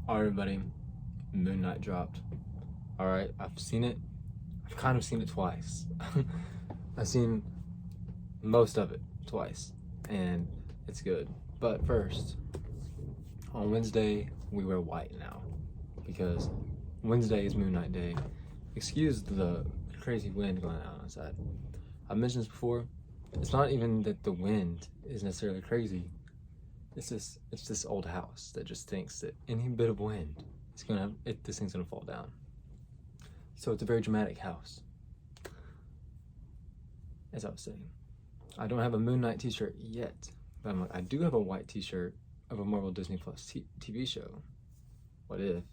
Alright, everybody, Moon Knight dropped. Alright, I've seen it. I've kind of seen it twice. I've seen most of it twice, and it's good. But first, on Wednesday, we wear white now, because Wednesday is Moon Knight Day. Excuse the crazy wind going on outside. I've mentioned this before. It's not even that the wind is necessarily crazy. It's this old house that just thinks that any bit of wind is this thing's gonna fall down. So it's a very dramatic house. As I was saying, I don't have a Moon Knight t-shirt yet, but I do have a white t-shirt of a Marvel Disney Plus TV show. What If?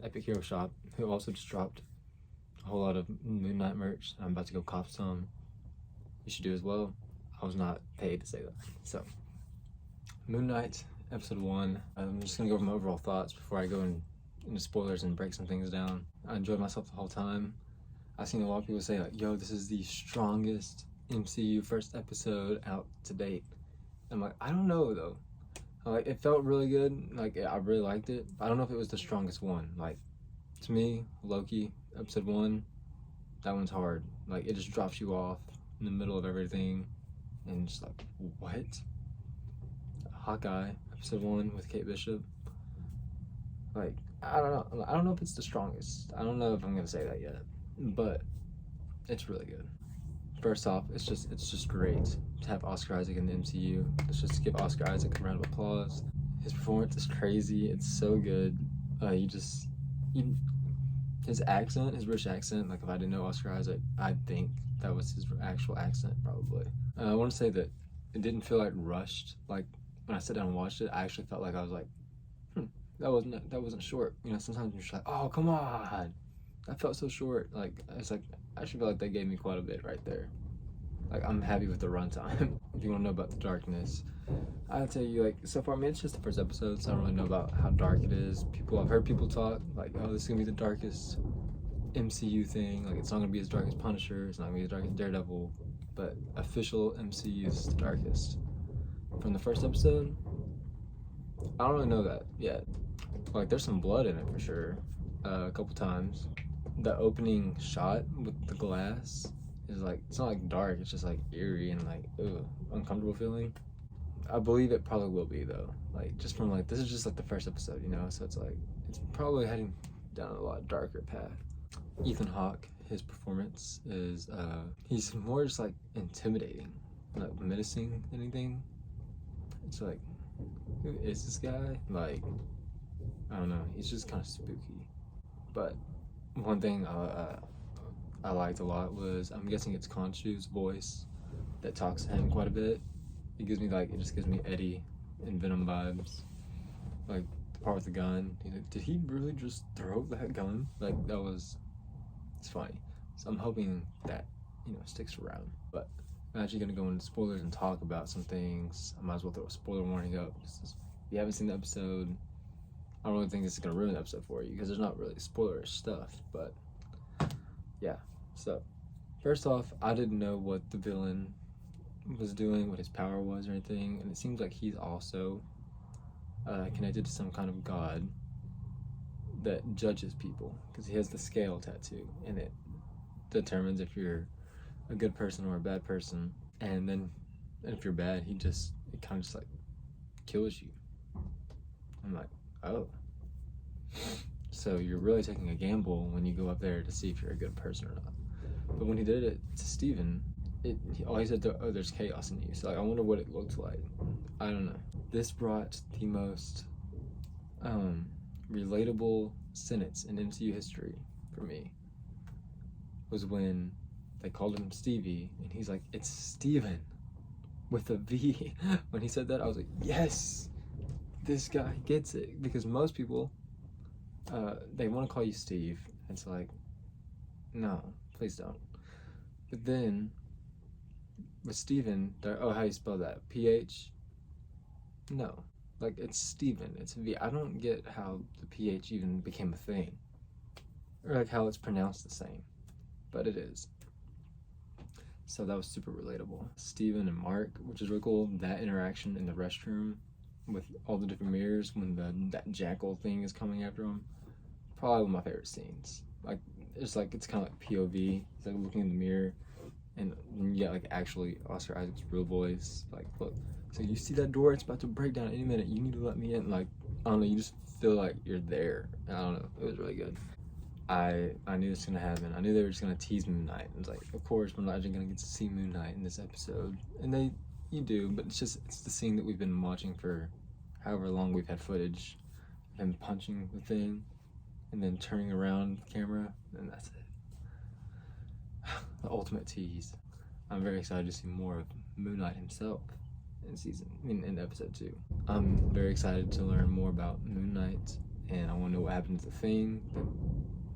Epic Hero Shop, who also just dropped a whole lot of Moon Knight merch. I'm about to go cop some. You should do as well. I was not paid to say that. So, Moon Knight, episode 1. I'm just gonna go over my overall thoughts before I go into spoilers and break some things down. I enjoyed myself the whole time. I've seen a lot of people say like, yo, this is the strongest MCU first episode out to date. I'm like, I don't know though. Like, it felt really good. Like, I really liked it. I don't know if it was the strongest one. Like, to me, Loki, episode 1, that one's hard. Like, it just drops you off in the middle of everything. And just like, what? Hawkeye, episode 1 with Kate Bishop. Like, I don't know. I don't know if it's the strongest. I don't know if I'm gonna say that yet. But it's really good. First off, it's just great to have Oscar Isaac in the MCU. Let's just give Oscar Isaac a round of applause. His performance is crazy. It's so good. His accent, his British accent. Like, if I didn't know Oscar Isaac, I'd think that was his actual accent probably. I want to say that it didn't feel like rushed. Like, when I sat down and watched it, I actually felt like I was like, that wasn't short. You know, sometimes you're just like, oh, come on. That felt so short. Like, it's like, I actually feel like they gave me quite a bit right there. Like, I'm happy with the runtime. If you want to know about the darkness, I'll tell you, like, so far, I mean, it's just the first episode, so I don't really know about how dark it is. I've heard people talk, like, oh, this is gonna be the darkest MCU thing. Like, it's not gonna be as dark as Punisher, it's not gonna be as dark as Daredevil, but official MCU is the darkest. From the first episode, I don't really know that yet. Like, there's some blood in it for sure, a couple times. The opening shot with the glass is like, it's not like dark, it's just like eerie and like, uncomfortable feeling. I believe it probably will be though. Like, just from like, this is just like the first episode, you know? So it's like, it's probably heading down a lot darker path. Ethan Hawke, his performance is, he's more just like intimidating, like menacing than anything. It's like, who is this guy? Like, I don't know, he's just kind of spooky. But one thing I liked a lot was, I'm guessing it's Khonshu's voice that talks to him quite a bit. It just gives me Eddie and Venom vibes. Like, the part with the gun, he's like, did he really just throw that gun? Like, it's funny. So I'm hoping that, you know, sticks around. But I'm actually gonna go into spoilers and talk about some things. I might as well throw a spoiler warning up. If you haven't seen the episode, I don't really think this is gonna ruin the episode for you, because there's not really spoilerish stuff, but yeah. So first off, I didn't know what the villain was doing, what his power was or anything, and it seems like he's also connected to some kind of god that judges people, because he has the scale tattoo and it determines if you're a good person or a bad person, and if you're bad, it kind of just like kills you. I'm like, oh, so you're really taking a gamble when you go up there to see if you're a good person or not. But when he did it to Steven, he said, oh, there's chaos in you. So like, I wonder what it looked like. I don't know. This brought the most relatable sentence in MCU history for me, was when they called him Stevie, and he's like, it's Steven with a V. When he said that, I was like, yes, this guy gets it. Because most people, they want to call you Steve. It's like, no, please don't. But then with Steven, oh, how you spell that? PH? No. Like, it's Steven, it's V. I don't get how the PH even became a thing. Or like how it's pronounced the same. But it is. So that was super relatable. Steven and Mark, which is really cool. That interaction in the restroom with all the different mirrors when that jackal thing is coming after him. Probably one of my favorite scenes. Like it's kind of like POV. It's like looking in the mirror, and you get like actually Oscar Isaac's real voice. Like, look, so you see that door? It's about to break down any minute. You need to let me in. Like, I don't know. You just feel like you're there. I don't know. It was really good. I knew this was gonna happen. I knew they were just gonna tease Moon Knight. It's like, of course, we're not actually gonna get to see Moon Knight in this episode, and you do, but it's the scene that we've been watching for however long we've had footage, him punching the thing, and then turning around the camera, and that's it. The ultimate tease. I'm very excited to see more of Moon Knight himself in episode 2. I'm very excited to learn more about Moon Knight, and I want to know what happened to the thing,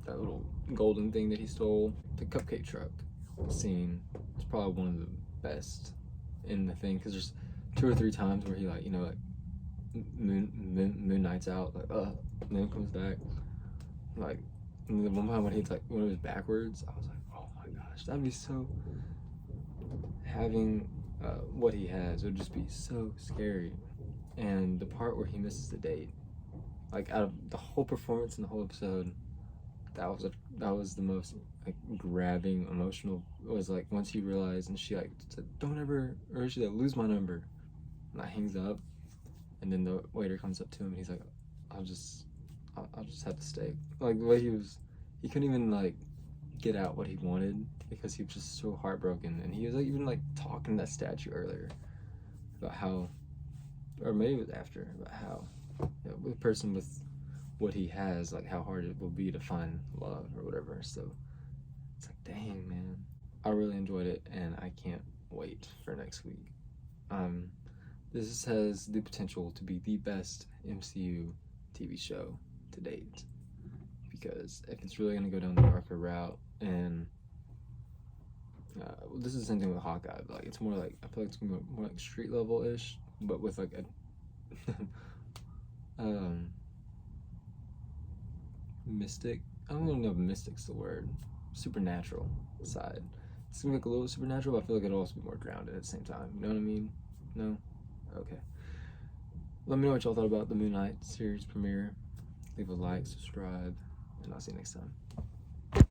that little golden thing that he stole. The cupcake truck scene is probably one of the best in the thing, because there's 2 or 3 times where he like Moon Knight's out, like and then comes back, like, and the one time when when it was backwards, I was like, oh my gosh, that'd be so, having what he has would just be so scary. And the part where he misses the date, like out of the whole performance in the whole episode, that was the most like grabbing, emotional. It was like once he realized, and she like said, "Don't ever," or she like, "Lose my number," and that hangs up, and then the waiter comes up to him and he's like, I'll just have to stay." Like the way he couldn't even like get out what he wanted because he was just so heartbroken, and he was like even like talking to that statue earlier about how, or maybe it was after, about how a person with what he has, like how hard it will be to find love or whatever. So it's like, dang, man, I really enjoyed it, and I can't wait for next week. This has the potential to be the best MCU TV show to date, because if it's really going to go down the darker route, and this is the same thing with Hawkeye, but like it's more like, I feel like it's more like street level ish, but with like a mystic, I don't even know if mystic's the word, supernatural side. It's gonna be like a little supernatural, but I feel like it'll also be more grounded at the same time. You know what I mean? No? Okay. Let me know what y'all thought about the Moon Knight series premiere. Leave a like, subscribe, and I'll see you next time.